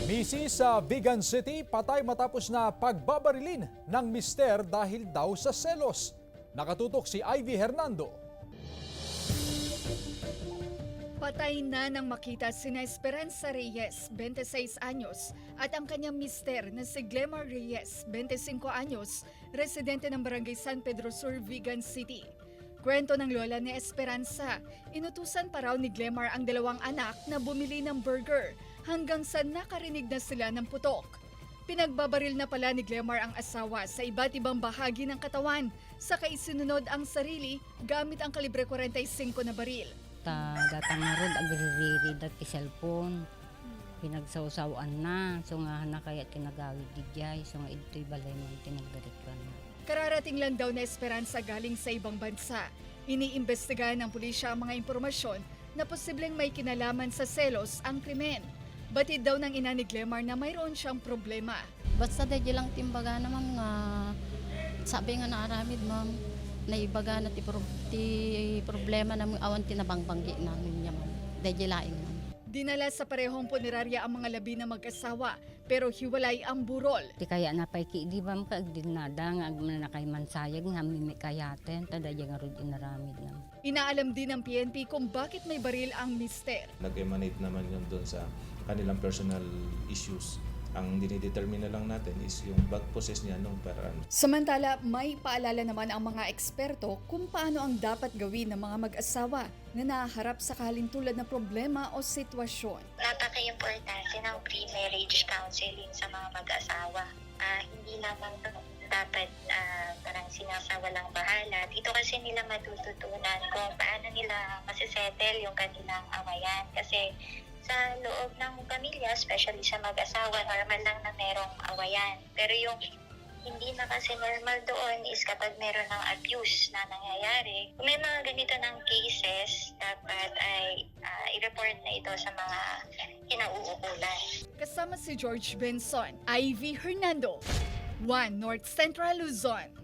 Misi sa Vigan City, patay matapos na pagbabarilin ng mister dahil daw sa selos. Nakatutok si Ivy Hernando. Patay na nang makita sina Esperanza Reyes, 26 anyos, at ang kanyang mister na si Glemar Reyes, 25 anyos, residente ng Barangay San Pedro Sur, Vigan City. Kwento ng lola ni Esperanza, inutusan pa raw ni Glemar ang dalawang anak na bumili ng burger hanggang sa nakarinig na sila ng putok. Pinagbabaril na pala ni Glemar ang asawa sa iba't ibang bahagi ng katawan, saka isinunod ang sarili gamit ang kalibre 45 na baril. Datang nga ron, agririri dati cellphone. Pinagsawsawan na. So nga na kaya tinagawid di jay. So nga ito'y balay man tinagdarit ka na. Kararating lang daw na Esperanza galing sa ibang bansa. Iniimbestigahan ng pulisya ang mga impormasyon na posibleng may kinalaman sa selos ang krimen. Batid daw ng ina ni Glemar na mayroon siyang problema. Basta dahil lang timbaga naman nga, sabi nga naaramid ma'am, na ibaga na ti problema na awan tinabangbanggi namin niya ma'am. Dahil laing ma'am. Dinala sa parehong punerarya ang mga labi na mag-asawa, pero hiwalay ang burol. Ti kaya na pa'y di ba makagdinada nga na kay mansayag nga mimikayaten. Tada nga ron inaramid na. Inaalam din ng PNP kung bakit may baril ang mister. Nag-emanate naman yun doon sa kanilang personal issues. Ang dinidetermine na lang natin is yung bag possess niya nung peraan. Samantala, may paalala naman ang mga eksperto kung paano ang dapat gawin ng mga mag-asawa na nahaharap sa kalintulad na problema o sitwasyon. Napaka-importante ng pre-marriage counseling sa mga mag-asawa. Hindi lamang dapat parang sinasawalang bahala. Dito kasi nila matututunan kung paano nila masisettle yung kanilang awayan. Kasi sa loob ng pamilya, especially sa mag-asawa, normal lang na merong awayan. Pero yung hindi na kasi normal doon is kapag meron ng abuse na nangyayari. Kung may mga ganito ng cases, dapat ay i-report na ito sa mga kinauukulan. Kasama si George Benson, Ivy Hernando, 1 North Central Luzon.